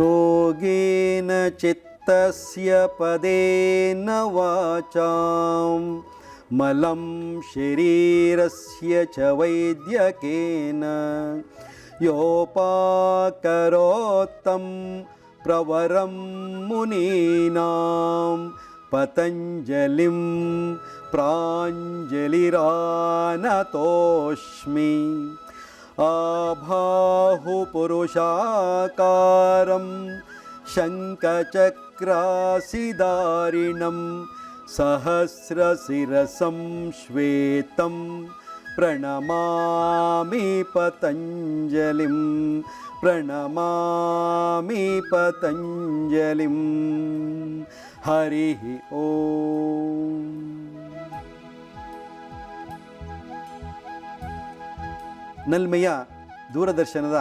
ಯೋಗೇನ ಚಿತ್ತಸ್ಯ ಪದೇನ ವಾಚಾಂ ಮಲಂ ಶರೀರಸ್ಯ ಚ ವೈದ್ಯಕೇನ ಯೋಪಾಕರೋತ್ತಂ ಪ್ರವರಂ ಮುನೀನಾಂ ಪತಂಜಲಿಂ ಪ್ರಾಂಜಲಿರಾನತೋಸ್ಮಿ ಆಬಾಹುಪುರುಷಾಕಾರಂ ಶಂಖಚಕ್ರಾಸಿಧಾರಿಣಂ ಸಹಸ್ರಶಿರಸಂ ಶ್ವೇತಂ ಪ್ರಣಮಾಮಿ ಪತಂಜಲಿಂ ಪ್ರಣಮಾಮಿ ಪತಂಜಲಿಂ. ಹರಿ ಓಂ. ನಲ್ಮೆಯ ದೂರದರ್ಶನದ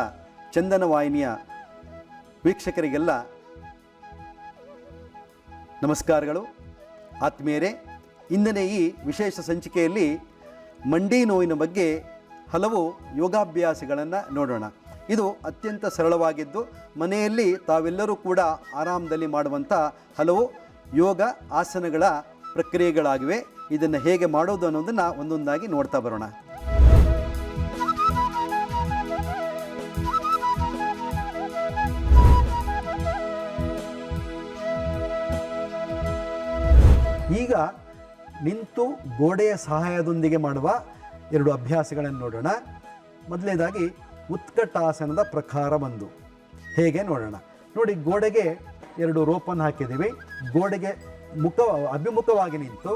ಚಂದನ ವಾಹಿನಿಯ ವೀಕ್ಷಕರಿಗೆಲ್ಲ ನಮಸ್ಕಾರಗಳು. ಆತ್ಮೀಯರೇ, ಇಂದಿನ ಈ ವಿಶೇಷ ಸಂಚಿಕೆಯಲ್ಲಿ ಮಂಡಿ ನೋವಿನ ಬಗ್ಗೆ ಹಲವು ಯೋಗಾಭ್ಯಾಸಗಳನ್ನು ನೋಡೋಣ. ಇದು ಅತ್ಯಂತ ಸರಳವಾಗಿದ್ದು ಮನೆಯಲ್ಲಿ ತಾವೆಲ್ಲರೂ ಕೂಡ ಆರಾಮದಲ್ಲಿ ಮಾಡುವಂಥ ಹಲವು ಯೋಗ ಆಸನಗಳ ಪ್ರಕ್ರಿಯೆಗಳಾಗಿವೆ. ಇದನ್ನು ಹೇಗೆ ಮಾಡೋದು ಅನ್ನೋದನ್ನು ಒಂದೊಂದಾಗಿ ನೋಡ್ತಾ ಬರೋಣ. ಈಗ ನಿಂತು ಗೋಡೆಯ ಸಹಾಯದೊಂದಿಗೆ ಮಾಡುವ ಎರಡು ಅಭ್ಯಾಸಗಳನ್ನು ನೋಡೋಣ. ಮೊದಲನೇದಾಗಿ ಉತ್ಕಟಾಸನದ ಪ್ರಕಾರ ಒಂದು ಹೇಗೆ ನೋಡೋಣ. ನೋಡಿ, ಗೋಡೆಗೆ ಎರಡು ರೋಪನ್ನು ಹಾಕಿದ್ದೀವಿ. ಗೋಡೆಗೆ ಅಭಿಮುಖವಾಗಿ ನಿಂತು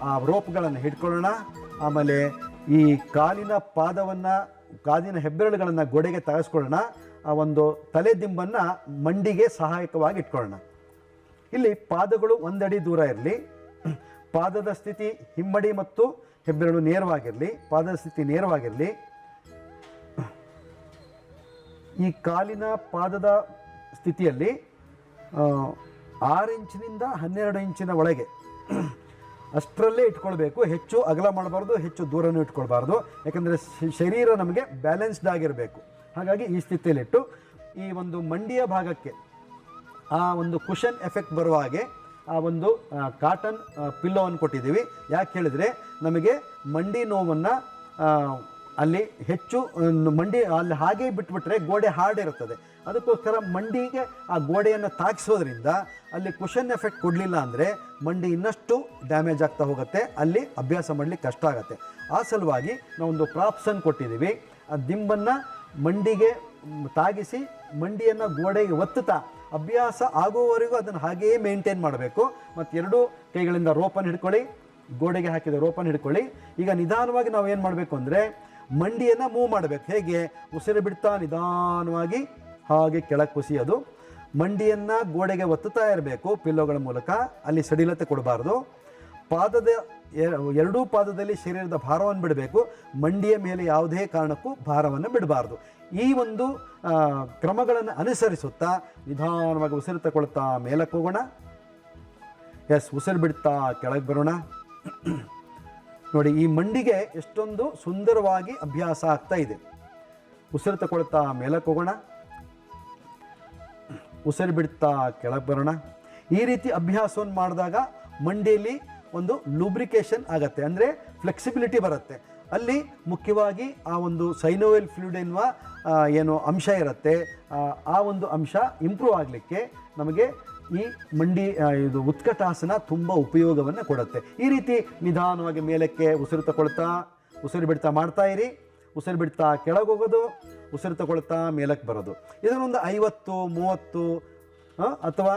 ಆ ರೋಪ್ಗಳನ್ನು ಹಿಡ್ಕೊಳ್ಳೋಣ. ಆಮೇಲೆ ಈ ಕಾಲಿನ ಹೆಬ್ಬೆರಳುಗಳನ್ನು ಗೋಡೆಗೆ ತೆಗೆಸ್ಕೊಳ್ಳೋಣ. ಆ ಒಂದು ತಲೆದಿಂಬನ್ನು ಮಂಡಿಗೆ ಸಹಾಯಕವಾಗಿ ಇಟ್ಕೊಳ್ಳೋಣ. ಇಲ್ಲಿ ಪಾದಗಳು ಒಂದಡಿ ದೂರ ಇರಲಿ. ಪಾದದ ಸ್ಥಿತಿ ಹಿಮ್ಮಡಿ ಮತ್ತು ಹೆಬ್ಬೆರಳು ನೇರವಾಗಿರಲಿ. ಪಾದದ ಸ್ಥಿತಿ ನೇರವಾಗಿರಲಿ. ಈ ಪಾದದ ಸ್ಥಿತಿಯಲ್ಲಿ 6 ಇಂಚಿನಿಂದ 12 ಇಂಚಿನ ಒಳಗೆ ಅಷ್ಟರಲ್ಲೇ ಇಟ್ಕೊಳ್ಬೇಕು. ಹೆಚ್ಚು ಅಗಲ ಮಾಡಬಾರ್ದು, ಹೆಚ್ಚು ದೂರನೂ ಇಟ್ಕೊಳ್ಬಾರ್ದು. ಯಾಕಂದರೆ ಶರೀರ ನಮಗೆ ಬ್ಯಾಲೆನ್ಸ್ಡ್ ಆಗಿರಬೇಕು. ಹಾಗಾಗಿ ಈ ಸ್ಥಿತಿಯಲ್ಲಿಟ್ಟು ಈ ಒಂದು ಮಂಡಿಯ ಭಾಗಕ್ಕೆ ಆ ಒಂದು ಕುಷನ್ ಎಫೆಕ್ಟ್ ಬರುವ ಹಾಗೆ ಆ ಒಂದು ಕಾಟನ್ ಪಿಲ್ಲೋವನ್ನು ಕೊಟ್ಟಿದ್ದೀವಿ. ಯಾಕೆ ಹೇಳಿದರೆ ನಮಗೆ ಮಂಡಿ ನೋವನ್ನು ಅಲ್ಲಿ ಹೆಚ್ಚು ಮಂಡಿ ಅಲ್ಲಿ ಹಾಗೆ ಬಿಟ್ಬಿಟ್ರೆ ಗೋಡೆ ಹಾರ್ಡ್ ಇರ್ತದೆ. ಅದಕ್ಕೋಸ್ಕರ ಮಂಡಿಗೆ ಆ ಗೋಡೆಯನ್ನು ತಾಗಿಸೋದ್ರಿಂದ ಅಲ್ಲಿ ಕುಷನ್ ಎಫೆಕ್ಟ್ ಕೊಡಲಿಲ್ಲ ಅಂದರೆ ಮಂಡಿ ಇನ್ನಷ್ಟು ಡ್ಯಾಮೇಜ್ ಆಗ್ತಾ ಹೋಗುತ್ತೆ. ಅಲ್ಲಿ ಅಭ್ಯಾಸ ಮಾಡಲಿಕ್ಕೆ ಕಷ್ಟ ಆಗುತ್ತೆ. ಆ ಸಲುವಾಗಿ ನಾವೊಂದು ಪ್ರಾಪ್ಸನ್ನು ಕೊಟ್ಟಿದ್ದೀವಿ. ಆ ದಿಂಬನ್ನು ಮಂಡಿಗೆ ತಾಗಿಸಿ ಮಂಡಿಯನ್ನು ಗೋಡೆಗೆ ಒತ್ತುತ್ತಾ ಅಭ್ಯಾಸ ಆಗುವವರೆಗೂ ಅದನ್ನು ಹಾಗೆಯೇ ಮೇಂಟೈನ್ ಮಾಡಬೇಕು. ಮತ್ತು ಎರಡೂ ಕೈಗಳಿಂದ ರೋಪನ್ನು ಹಿಡ್ಕೊಳ್ಳಿ, ಗೋಡೆಗೆ ಹಾಕಿದ ರೋಪನ್ನು ಹಿಡ್ಕೊಳ್ಳಿ. ಈಗ ನಿಧಾನವಾಗಿ ನಾವು ಏನು ಮಾಡಬೇಕು ಅಂದರೆ ಮಂಡಿಯನ್ನು ಮೂವ್ ಮಾಡಬೇಕು. ಹೇಗೆ? ಉಸಿರು ಬಿಡ್ತಾ ನಿಧಾನವಾಗಿ ಹಾಗೆ ಕೆಳಗೆ ಕುಸಿಯೋದು. ಮಂಡಿಯನ್ನು ಗೋಡೆಗೆ ಒತ್ತುತ್ತಾ ಇರಬೇಕು ಪಿಲ್ಲೋಗಳ ಮೂಲಕ. ಅಲ್ಲಿ ಸಡಿಲತೆ ಕೊಡಬಾರ್ದು. ಎರಡೂ ಪಾದದಲ್ಲಿ ಶರೀರದ ಭಾರವನ್ನು ಬಿಡಬೇಕು. ಮಂಡಿಯ ಮೇಲೆ ಯಾವುದೇ ಕಾರಣಕ್ಕೂ ಭಾರವನ್ನು ಬಿಡಬಾರ್ದು. ಈ ಒಂದು ಕ್ರಮಗಳನ್ನು ಅನುಸರಿಸುತ್ತಾ ನಿಧಾನವಾಗಿ ಉಸಿರು ತಗೊಳ್ತಾ ಮೇಲಕ್ಕೆ ಹೋಗೋಣ. ಉಸಿರು ಬಿಡ್ತಾ ಕೆಳಗೆ ಬರೋಣ. ನೋಡಿ, ಈ ಮಂಡಿಗೆ ಎಷ್ಟೊಂದು ಸುಂದರವಾಗಿ ಅಭ್ಯಾಸ ಆಗ್ತಾ ಇದೆ. ಉಸಿರು ತಗೊಳ್ತಾ ಮೇಲಕ್ಕೆ ಹೋಗೋಣ. ಉಸಿರು ಬಿಡ್ತಾ ಕೆಳಗೆ ಬರೋಣ. ಈ ರೀತಿ ಅಭ್ಯಾಸವನ್ನು ಮಾಡಿದಾಗ ಮಂಡಿಯಲ್ಲಿ ಒಂದು ಲೂಬ್ರಿಕೇಶನ್ ಆಗತ್ತೆ, ಅಂದರೆ ಫ್ಲೆಕ್ಸಿಬಿಲಿಟಿ ಬರುತ್ತೆ. ಅಲ್ಲಿ ಮುಖ್ಯವಾಗಿ ಆ ಒಂದು ಸೈನೋವೆಲ್ ಫ್ಲೂಯಿಡ್ ಎನ್ನುವ ಏನು ಅಂಶ ಇರುತ್ತೆ, ಆ ಒಂದು ಅಂಶ ಇಂಪ್ರೂವ್ ಆಗಲಿಕ್ಕೆ ನಮಗೆ ಈ ಇದು ಉತ್ಕಟಾಸನ ತುಂಬ ಉಪಯೋಗವನ್ನು ಕೊಡುತ್ತೆ. ಈ ರೀತಿ ನಿಧಾನವಾಗಿ ಮೇಲಕ್ಕೆ ಉಸಿರು ತಗೊಳ್ತಾ ಉಸಿರು ಬಿಡ್ತಾ ಮಾಡ್ತಾ ಇರಿ. ಉಸಿರು ಬಿಡ್ತಾ ಕೆಳಗೆ ಹೋಗೋದು, ಉಸಿರು ತಗೊಳ್ತಾ ಮೇಲಕ್ಕೆ ಬರೋದು. ಇದನ್ನೊಂದು 50, 30 ಅಥವಾ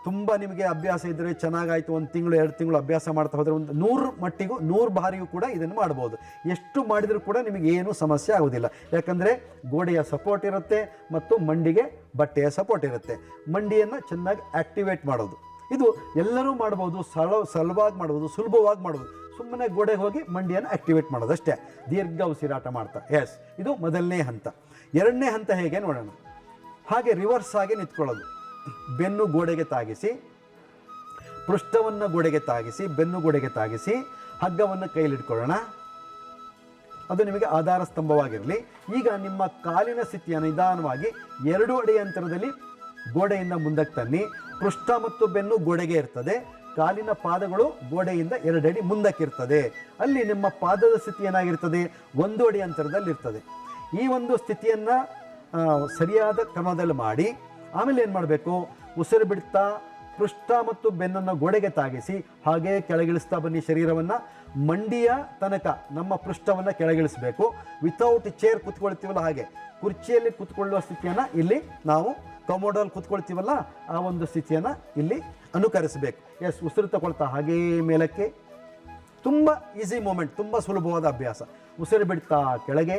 ತುಂಬ ನಿಮಗೆ ಅಭ್ಯಾಸ ಇದ್ದರೆ ಚೆನ್ನಾಗಾಯಿತು, 1 ತಿಂಗಳು 2 ತಿಂಗಳು ಅಭ್ಯಾಸ ಮಾಡ್ತಾ ಹೋದರೆ ಒಂದು 100 ಬಾರಿಯೂ ಕೂಡ ಇದನ್ನು ಮಾಡ್ಬೋದು. ಎಷ್ಟು ಮಾಡಿದರೂ ಕೂಡ ನಿಮಗೆ ಏನೂ ಸಮಸ್ಯೆ ಆಗೋದಿಲ್ಲ. ಯಾಕಂದರೆ ಗೋಡೆಯ ಸಪೋರ್ಟ್ ಇರುತ್ತೆ ಮತ್ತು ಮಂಡಿಗೆ ಬಟ್ಟೆಯ ಸಪೋರ್ಟ್ ಇರುತ್ತೆ. ಮಂಡಿಯನ್ನು ಚೆನ್ನಾಗಿ ಆ್ಯಕ್ಟಿವೇಟ್ ಮಾಡೋದು ಇದು ಎಲ್ಲರೂ ಮಾಡ್ಬೋದು. ಸರಳವಾಗಿ ಮಾಡ್ಬೋದು, ಸುಲಭವಾಗಿ ಮಾಡ್ಬೋದು. ಸುಮ್ಮನೆ ಗೋಡೆಗೆ ಹೋಗಿ ಮಂಡಿಯನ್ನು ಆ್ಯಕ್ಟಿವೇಟ್ ಮಾಡೋದು ಅಷ್ಟೇ, ದೀರ್ಘ ಉಸಿರಾಟ ಮಾಡ್ತಾ. ಇದು ಮೊದಲನೇ ಹಂತ. ಎರಡನೇ ಹಂತ ಹೇಗೆ ನೋಡೋಣ. ಹಾಗೆ ರಿವರ್ಸ್ ಆಗಿ ನಿಂತ್ಕೊಳ್ಳೋದು. ಬೆನ್ನು ಗೋಡೆಗೆ ತಾಗಿಸಿ, ಪೃಷ್ಠವನ್ನು ಗೋಡೆಗೆ ತಾಗಿಸಿ, ಬೆನ್ನು ಗೋಡೆಗೆ ತಾಗಿಸಿ, ಹಗ್ಗವನ್ನು ಕೈಲಿಟ್ಕೊಳ್ಳೋಣ. ಅದು ನಿಮಗೆ ಆಧಾರ ಸ್ತಂಭವಾಗಿರಲಿ. ಈಗ ನಿಮ್ಮ ಕಾಲಿನ ಸ್ಥಿತಿಯನ್ನು ನಿಧಾನವಾಗಿ 2 ಅಡಿ ಅಂತರದಲ್ಲಿ ಗೋಡೆಯಿಂದ ಮುಂದಕ್ಕೆ ತನ್ನಿ. ಪೃಷ್ಠ ಮತ್ತು ಬೆನ್ನು ಗೋಡೆಗೆ ಇರ್ತದೆ, ಕಾಲಿನ ಪಾದಗಳು ಗೋಡೆಯಿಂದ 2 ಅಡಿ ಮುಂದಕ್ಕಿರ್ತದೆ. ಅಲ್ಲಿ ನಿಮ್ಮ ಪಾದದ ಸ್ಥಿತಿ ಏನಾಗಿರ್ತದೆ, 1 ಅಡಿ ಅಂತರದಲ್ಲಿ ಇರ್ತದೆ. ಈ ಒಂದು ಸ್ಥಿತಿಯನ್ನು ಸರಿಯಾದ ಕ್ರಮದಲ್ಲಿ ಮಾಡಿ ಆಮೇಲೆ ಏನು ಮಾಡಬೇಕು, ಉಸಿರು ಬಿಡ್ತಾ ಪೃಷ್ಠ ಮತ್ತು ಬೆನ್ನನ್ನು ಗೋಡೆಗೆ ತಾಗಿಸಿ ಹಾಗೆ ಕೆಳಗಿಳಿಸ್ತಾ ಬನ್ನಿ. ಶರೀರವನ್ನು ಮಂಡಿಯ ತನಕ ನಮ್ಮ ಪೃಷ್ಠವನ್ನು ಕೆಳಗಿಳಿಸಬೇಕು. ವಿತೌಟ್ ಚೇರ್ ಕೂತ್ಕೊಳ್ತೀವಲ್ಲ ಹಾಗೆ ಕುರ್ಚಿಯಲ್ಲಿ ಕೂತ್ಕೊಳ್ಳುವ ಸ್ಥಿತಿಯನ್ನು ಇಲ್ಲಿ ನಾವು ಕಮೋಡಲ್ಲಿ ಕೂತ್ಕೊಳ್ತೀವಲ್ಲ ಆ ಒಂದು ಸ್ಥಿತಿಯನ್ನು ಇಲ್ಲಿ ಅನುಕರಿಸಬೇಕು. ಎಸ್, ಉಸಿರು ತಗೊಳ್ತಾ ಹಾಗೇ ಮೇಲಕ್ಕೆ. ತುಂಬ ಈಸಿ ಮೂಮೆಂಟ್, ತುಂಬ ಸುಲಭವಾದ ಅಭ್ಯಾಸ. ಉಸಿರು ಬಿಡ್ತಾ ಕೆಳಗೆ,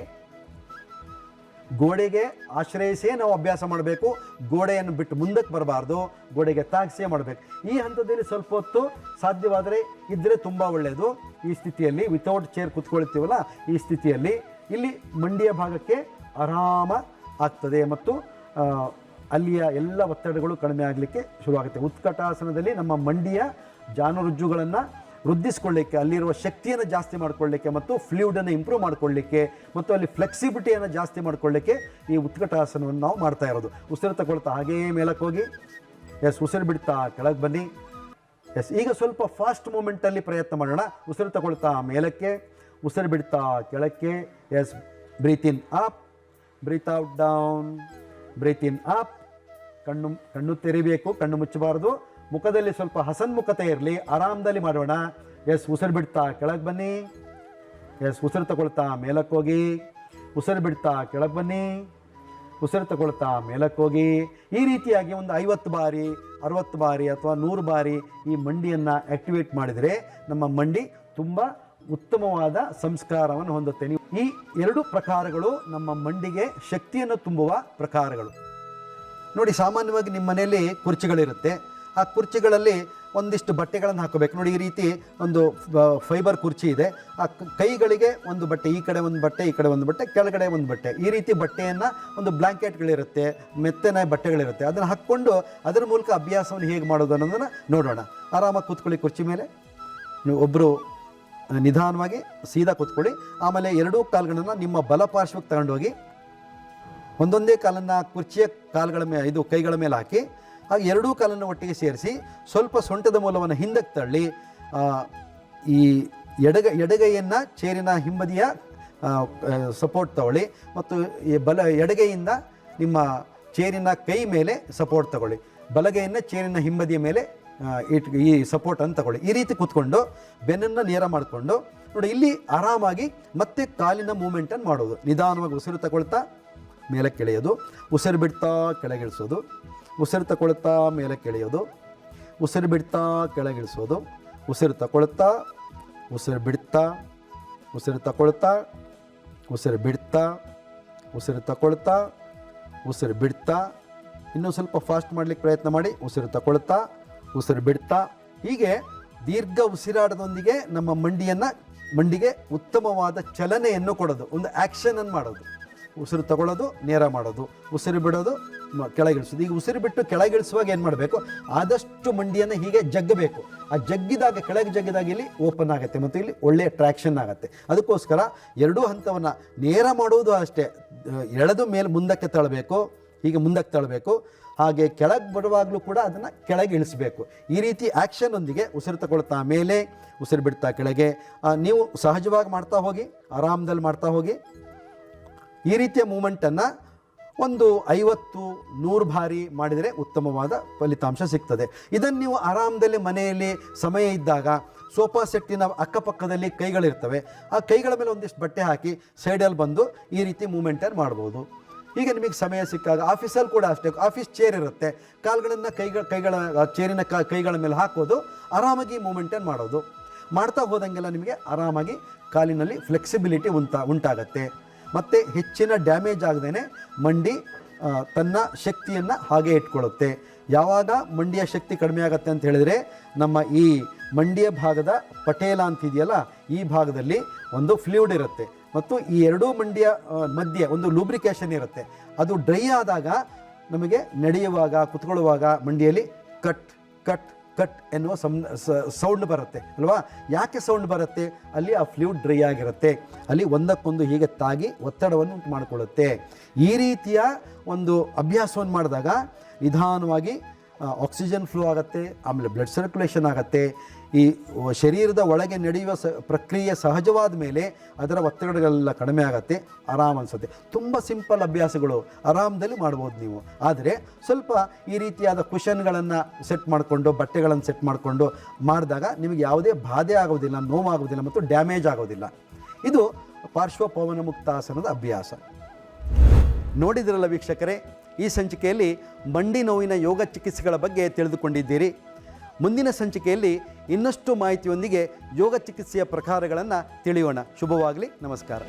ಗೋಡೆಗೆ ಆಶ್ರಯಿಸೇ ನಾವು ಅಭ್ಯಾಸ ಮಾಡಬೇಕು. ಗೋಡೆಯನ್ನು ಬಿಟ್ಟು ಮುಂದಕ್ಕೆ ಬರಬಾರ್ದು, ಗೋಡೆಗೆ ತಾಗಿಸೇ ಮಾಡಬೇಕು. ಈ ಹಂತದಲ್ಲಿ ಸ್ವಲ್ಪ ಹೊತ್ತು ಸಾಧ್ಯವಾದರೆ ಇದ್ದರೆ ತುಂಬ ಒಳ್ಳೆಯದು. ಈ ಸ್ಥಿತಿಯಲ್ಲಿ ವಿತೌಟ್ ಚೇರ್ ಕೂತ್ಕೊಳ್ತೀವಲ್ಲ ಈ ಸ್ಥಿತಿಯಲ್ಲಿ ಇಲ್ಲಿ ಮಂಡಿಯ ಭಾಗಕ್ಕೆ ಆರಾಮ ಆಗ್ತದೆ ಮತ್ತು ಅಲ್ಲಿಯ ಎಲ್ಲ ಒತ್ತಡಗಳು ಕಡಿಮೆ ಆಗಲಿಕ್ಕೆ ಶುರುವಾಗುತ್ತೆ. ಉತ್ಕಟಾಸನದಲ್ಲಿ ನಮ್ಮ ಮಂಡಿಯ ಜಾನುರುಜ್ಜುಗಳನ್ನು ವೃದ್ಧಿಸ್ಕೊಳ್ಳಿಕ್ಕೆ, ಅಲ್ಲಿರುವ ಶಕ್ತಿಯನ್ನು ಜಾಸ್ತಿ ಮಾಡಿಕೊಳ್ಳಿಕ್ಕೆ ಮತ್ತು ಫ್ಲೂಯಿಡನ್ನು ಇಂಪ್ರೂವ್ ಮಾಡಿಕೊಳ್ಳಿಕ್ಕೆ ಮತ್ತು ಅಲ್ಲಿ ಫ್ಲೆಕ್ಸಿಬಿಲಿಟಿಯನ್ನು ಜಾಸ್ತಿ ಮಾಡಿಕೊಳ್ಳಿಕ್ಕೆ ಈ ಉತ್ಕಟಾಸನವನ್ನು ನಾವು ಮಾಡ್ತಾ ಇರೋದು. ಉಸಿರು ತಗೊಳ್ತಾ ಹಾಗೇ ಮೇಲಕ್ಕೆ ಹೋಗಿ. ಎಸ್, ಉಸಿರು ಬಿಡ್ತಾ ಕೆಳಗೆ ಬನ್ನಿ. ಎಸ್, ಈಗ ಸ್ವಲ್ಪ ಫಾಸ್ಟ್ ಮೂಮೆಂಟಲ್ಲಿ ಪ್ರಯತ್ನ ಮಾಡೋಣ. ಉಸಿರು ತಗೊಳ್ತಾ ಮೇಲಕ್ಕೆ, ಉಸಿರು ಬಿಡ್ತಾ ಕೆಳಕ್ಕೆ. Yes, breathe in up, breathe out down, breathe in up. ಕಣ್ಣು ತೆರಿಬೇಕು, ಕಣ್ಣು ಮುಚ್ಚಬಾರ್ದು. ಮುಖದಲ್ಲಿ ಸ್ವಲ್ಪ ಹಸನ್ಮುಖತೆ ಇರಲಿ, ಆರಾಮದಲ್ಲಿ ಮಾಡೋಣ. ಎಸ್, ಉಸಿರು ಬಿಡ್ತಾ ಕೆಳಗೆ ಬನ್ನಿ. ಎಸ್, ಉಸಿರು ತಗೊಳ್ತಾ ಮೇಲಕ್ಕೆ ಹೋಗಿ. ಉಸಿರು ಬಿಡ್ತಾ ಕೆಳಗೆ ಬನ್ನಿ. ಉಸಿರು ತಗೊಳ್ತಾ ಮೇಲಕ್ಕೆ ಹೋಗಿ. ಈ ರೀತಿಯಾಗಿ ಒಂದು 50 ಬಾರಿ 60 ಬಾರಿ ಅಥವಾ 100 ಬಾರಿ ಈ ಮಂಡಿಯನ್ನು ಆ್ಯಕ್ಟಿವೇಟ್ ಮಾಡಿದರೆ ನಮ್ಮ ಮಂಡಿ ತುಂಬ ಉತ್ತಮವಾದ ಸಂಸ್ಕಾರವನ್ನು ಹೊಂದುತ್ತೆ. ಈ 2 ಪ್ರಕಾರಗಳು ನಮ್ಮ ಮಂಡಿಗೆ ಶಕ್ತಿಯನ್ನು ತುಂಬುವ ಪ್ರಕಾರಗಳು. ನೋಡಿ, ಸಾಮಾನ್ಯವಾಗಿ ನಿಮ್ಮ ಮನೆಯಲ್ಲಿ ಕುರ್ಚಿಗಳಿರುತ್ತೆ. ಆ ಕುರ್ಚಿಗಳಲ್ಲಿ ಒಂದಿಷ್ಟು ಬಟ್ಟೆಗಳನ್ನು ಹಾಕೋಬೇಕು. ನೋಡಿ, ಈ ರೀತಿ ಒಂದು ಫೈಬರ್ ಕುರ್ಚಿ ಇದೆ. ಆ ಕೈಗಳಿಗೆ ಒಂದು ಬಟ್ಟೆ, ಈ ಕಡೆ ಒಂದು ಬಟ್ಟೆ, ಈ ಕಡೆ ಒಂದು ಬಟ್ಟೆ, ಕೆಳಗಡೆ ಒಂದು ಬಟ್ಟೆ, ಈ ರೀತಿ ಬಟ್ಟೆಯನ್ನು ಒಂದು ಬ್ಲ್ಯಾಂಕೆಟ್ಗಳಿರುತ್ತೆ, ಮೆತ್ತನೆ ಬಟ್ಟೆಗಳಿರುತ್ತೆ, ಅದನ್ನು ಹಾಕ್ಕೊಂಡು ಅದರ ಮೂಲಕ ಅಭ್ಯಾಸವನ್ನು ಹೇಗೆ ಮಾಡೋದು ಅನ್ನೋದನ್ನು ನೋಡೋಣ. ಆರಾಮಾಗಿ ಕೂತ್ಕೊಳ್ಳಿ ಕುರ್ಚಿ ಮೇಲೆ. ನೀವು ಒಬ್ಬರು ನಿಧಾನವಾಗಿ ಸೀದಾ ಕೂತ್ಕೊಳ್ಳಿ. ಆಮೇಲೆ 2 ಕಾಲುಗಳನ್ನು ನಿಮ್ಮ ಬಲ ಪಾರ್ಶ್ವಕ್ಕೆ ತಗೊಂಡೋಗಿ ಒಂದೊಂದೇ ಕಾಲನ್ನು ಕುರ್ಚಿಯ ಕಾಲುಗಳ ಮೇಲೆ ಕೈಗಳ ಮೇಲೆ ಹಾಕಿ ಹಾಗೆ 2 ಕಾಲನ್ನು ಒಟ್ಟಿಗೆ ಸೇರಿಸಿ ಸ್ವಲ್ಪ ಸೊಂಟದ ಮೂಲವನ್ನು ಹಿಂದಕ್ಕೆ ತಳ್ಳಿ ಈ ಎಡಗೈಯನ್ನು ಚೇರಿನ ಹಿಂಬದಿಯ ಸಪೋರ್ಟ್ ತಗೊಳ್ಳಿ ಮತ್ತು ಈ ಎಡಗೈಯಿಂದ ನಿಮ್ಮ ಚೇರಿನ ಕೈ ಮೇಲೆ ಸಪೋರ್ಟ್ ತಗೊಳ್ಳಿ. ಬಲಗೈಯನ್ನು ಚೇರಿನ ಹಿಂಬದಿಯ ಮೇಲೆ ಈ ಸಪೋರ್ಟನ್ನು ತಗೊಳ್ಳಿ. ಈ ರೀತಿ ಕೂತ್ಕೊಂಡು ಬೆನ್ನನ್ನು ನೇರ ಮಾಡಿಕೊಂಡು ನೋಡಿ, ಇಲ್ಲಿ ಆರಾಮಾಗಿ ಮತ್ತೆ ಕಾಲಿನ ಮೂಮೆಂಟನ್ನು ಮಾಡೋದು. ನಿಧಾನವಾಗಿ ಉಸಿರು ತಗೊಳ್ತಾ ಮೇಲಕ್ಕೆ ಎಳೆಯೋದು, ಉಸಿರು ಬಿಡ್ತಾ ಕೆಳಗಿಳಿಸೋದು, ಉಸಿರು ತಗೊಳ್ತಾ ಮೇಲಕ್ಕೆ ಎಳೆಯೋದು, ಉಸಿರು ಬಿಡ್ತಾ ಕೆಳಗಿಳಿಸೋದು, ಉಸಿರು ತಗೊಳ್ತಾ, ಉಸಿರು ಬಿಡ್ತಾ, ಉಸಿರು ತಗೊಳ್ತಾ, ಉಸಿರು ಬಿಡ್ತಾ, ಉಸಿರು ತಗೊಳ್ತಾ, ಉಸಿರು ಬಿಡ್ತಾ. ಇನ್ನೂ ಸ್ವಲ್ಪ ಫಾಸ್ಟ್ ಮಾಡಲಿಕ್ಕೆ ಪ್ರಯತ್ನ ಮಾಡಿ. ಉಸಿರು ತಗೊಳ್ತಾ, ಉಸಿರು ಬಿಡ್ತಾ. ಹೀಗೆ ದೀರ್ಘ ಉಸಿರಾಟದೊಂದಿಗೆ ನಮ್ಮ ಮಂಡಿಗೆ ಉತ್ತಮವಾದ ಚಲನೆಯನ್ನು ಕೊಡೋದು, ಒಂದು ಆ್ಯಕ್ಷನನ್ನು ಮಾಡೋದು. ಉಸಿರು ತಗೊಳ್ಳೋದು, ನೇರ ಮಾಡೋದು, ಉಸಿರು ಬಿಡೋದು, ಕೆಳಗಿಳಿಸೋದು. ಈಗ ಉಸಿರು ಬಿಟ್ಟು ಕೆಳಗಿಳಿಸುವಾಗ ಏನು ಮಾಡಬೇಕು, ಆದಷ್ಟು ಮಂಡಿಯನ್ನು ಹೀಗೆ ಜಗ್ಗಬೇಕು. ಆ ಜಗ್ಗಿದಾಗ, ಕೆಳಗೆ ಜಗ್ಗಿದಾಗ ಇಲ್ಲಿ ಓಪನ್ ಆಗುತ್ತೆ ಮತ್ತು ಇಲ್ಲಿ ಒಳ್ಳೆಯ ಟ್ರ್ಯಾಕ್ಷನ್ ಆಗುತ್ತೆ. ಅದಕ್ಕೋಸ್ಕರ 2 ಹಂತವನ್ನು ನೇರ ಮಾಡುವುದು ಅಷ್ಟೇ, ಎಳೆದು ಮೇಲೆ ಮುಂದಕ್ಕೆ ತಳ್ಳಬೇಕು, ಹೀಗೆ ಮುಂದಕ್ಕೆ ತಳ್ಳಬೇಕು. ಹಾಗೆ ಕೆಳಗೆ ಬರುವಾಗಲೂ ಕೂಡ ಅದನ್ನು ಕೆಳಗೆ ಇಳಿಸಬೇಕು. ಈ ರೀತಿ ಆ್ಯಕ್ಷನ್ನೊಂದಿಗೆ ಉಸಿರು ತಗೊಳ್ತಾ ಮೇಲೆ, ಉಸಿರು ಬಿಡ್ತಾ ಕೆಳಗೆ. ನೀವು ಸಹಜವಾಗಿ ಮಾಡ್ತಾ ಹೋಗಿ, ಆರಾಮದಲ್ಲಿ ಮಾಡ್ತಾ ಹೋಗಿ. ಈ ರೀತಿಯ ಮೂಮೆಂಟನ್ನು ಒಂದು 50-100 ಬಾರಿ ಮಾಡಿದರೆ ಉತ್ತಮವಾದ ಫಲಿತಾಂಶ ಸಿಗ್ತದೆ. ಇದನ್ನು ನೀವು ಆರಾಮದಲ್ಲಿ ಮನೆಯಲ್ಲಿ ಸಮಯ ಇದ್ದಾಗ ಸೋಫಾ ಸೆಟ್ಟಿನ ಅಕ್ಕಪಕ್ಕದಲ್ಲಿ ಕೈಗಳಿರ್ತವೆ, ಆ ಕೈಗಳ ಮೇಲೆ ಒಂದಿಷ್ಟು ಬಟ್ಟೆ ಹಾಕಿ ಸೈಡಲ್ಲಿ ಬಂದು ಈ ರೀತಿ ಮೂಮೆಂಟನ್ನು ಮಾಡ್ಬೋದು. ಈಗ ನಿಮಗೆ ಸಮಯ ಸಿಕ್ಕಾಗ ಆಫೀಸಲ್ಲಿ ಕೂಡ ಅಷ್ಟೇ, ಆಫೀಸ್ ಚೇರ್ ಇರುತ್ತೆ, ಕಾಲುಗಳನ್ನು ಕೈಗಳ ಚೇರಿನ ಕೈಗಳ ಮೇಲೆ ಹಾಕೋದು, ಆರಾಮಾಗಿ ಮೂಮೆಂಟನ್ನು ಮಾಡೋದು. ಮಾಡ್ತಾ ಹೋದಂಗೆಲ್ಲ ನಿಮಗೆ ಆರಾಮಾಗಿ ಕಾಲಿನಲ್ಲಿ ಫ್ಲೆಕ್ಸಿಬಿಲಿಟಿ ಉಂಟಾಗತ್ತೆ ಮತ್ತು ಹೆಚ್ಚಿನ ಡ್ಯಾಮೇಜ್ ಆಗದೇ ಮಂಡಿ ತನ್ನ ಶಕ್ತಿಯನ್ನು ಹಾಗೆ ಇಟ್ಕೊಳ್ಳುತ್ತೆ. ಯಾವಾಗ ಮಂಡಿಯ ಶಕ್ತಿ ಕಡಿಮೆ ಆಗುತ್ತೆ ಅಂತ ಹೇಳಿದರೆ, ನಮ್ಮ ಈ ಮಂಡಿಯ ಭಾಗದ ಪಟೇಲ ಅಂತಿದೆಯಲ್ಲ, ಈ ಭಾಗದಲ್ಲಿ ಒಂದು ಫ್ಲೂಯಿಡ್ ಇರುತ್ತೆ ಮತ್ತು ಈ 2 ಮಂಡಿಯ ಮಧ್ಯೆ ಒಂದು ಲೂಬ್ರಿಕೇಷನ್ ಇರುತ್ತೆ. ಅದು ಡ್ರೈ ಆದಾಗ ನಮಗೆ ನಡೆಯುವಾಗ, ಕುತ್ಕೊಳ್ಳುವಾಗ ಮಂಡಿಯಲ್ಲಿ ಕಟ್ ಕಟ್ ಕಟ್ ಎನ್ನುವ ಸೌಂಡ್ ಬರುತ್ತೆ ಅಲ್ವಾ. ಯಾಕೆ ಸೌಂಡ್ ಬರುತ್ತೆ? ಅಲ್ಲಿ ಆ ಫ್ಲೂಯಿಡ್ ಡ್ರೈ ಆಗಿರುತ್ತೆ, ಅಲ್ಲಿ ಒಂದಕ್ಕೊಂದು ಹೀಗೆ ತಾಗಿ ಒತ್ತಡವನ್ನು ಉಂಟು ಮಾಡಿಕೊಳ್ಳುತ್ತೆ. ಈ ರೀತಿಯ ಒಂದು ಅಭ್ಯಾಸವನ್ನು ಮಾಡಿದಾಗ ನಿಧಾನವಾಗಿ ಆಕ್ಸಿಜನ್ ಫ್ಲೋ ಆಗುತ್ತೆ, ಆಮೇಲೆ ಬ್ಲಡ್ ಸರ್ಕ್ಯುಲೇಷನ್ ಆಗುತ್ತೆ. ಈ ಶರೀರದ ಒಳಗೆ ನಡೆಯುವ ಪ್ರಕ್ರಿಯೆ ಸಹಜವಾದ ಮೇಲೆ ಅದರ ಒತ್ತಡಗಳೆಲ್ಲ ಕಡಿಮೆ ಆಗುತ್ತೆ, ಆರಾಮ್ ಅನಿಸುತ್ತೆ. ತುಂಬ ಸಿಂಪಲ್ ಅಭ್ಯಾಸಗಳು, ಆರಾಮದಲ್ಲಿ ಮಾಡ್ಬೋದು ನೀವು. ಆದರೆ ಸ್ವಲ್ಪ ಈ ರೀತಿಯಾದ ಕುಷನ್ಗಳನ್ನು ಸೆಟ್ ಮಾಡಿಕೊಂಡು, ಬಟ್ಟೆಗಳನ್ನು ಸೆಟ್ ಮಾಡಿಕೊಂಡು ಮಾಡಿದಾಗ ನಿಮಗೆ ಯಾವುದೇ ಬಾಧೆ ಆಗೋದಿಲ್ಲ, ನೋವಾಗೋದಿಲ್ಲ ಮತ್ತು ಡ್ಯಾಮೇಜ್ ಆಗೋದಿಲ್ಲ. ಇದು ಪಾರ್ಶ್ವ ಪವನ ಮುಕ್ತಾಸನದ ಅಭ್ಯಾಸ. ನೋಡಿದ್ರಲ್ಲ ವೀಕ್ಷಕರೇ, ಈ ಸಂಚಿಕೆಯಲ್ಲಿ ಮಂಡಿ ನೋವಿನ ಯೋಗ ಚಿಕಿತ್ಸೆಗಳ ಬಗ್ಗೆ ತಿಳಿದುಕೊಂಡಿದ್ದೀರಿ. ಮುಂದಿನ ಸಂಚಿಕೆಯಲ್ಲಿ ಇನ್ನಷ್ಟು ಮಾಹಿತಿಯೊಂದಿಗೆ ಯೋಗ ಚಿಕಿತ್ಸೆಯ ಪ್ರಕಾರಗಳನ್ನು ತಿಳಿಯೋಣ. ಶುಭವಾಗಲಿ. ನಮಸ್ಕಾರ.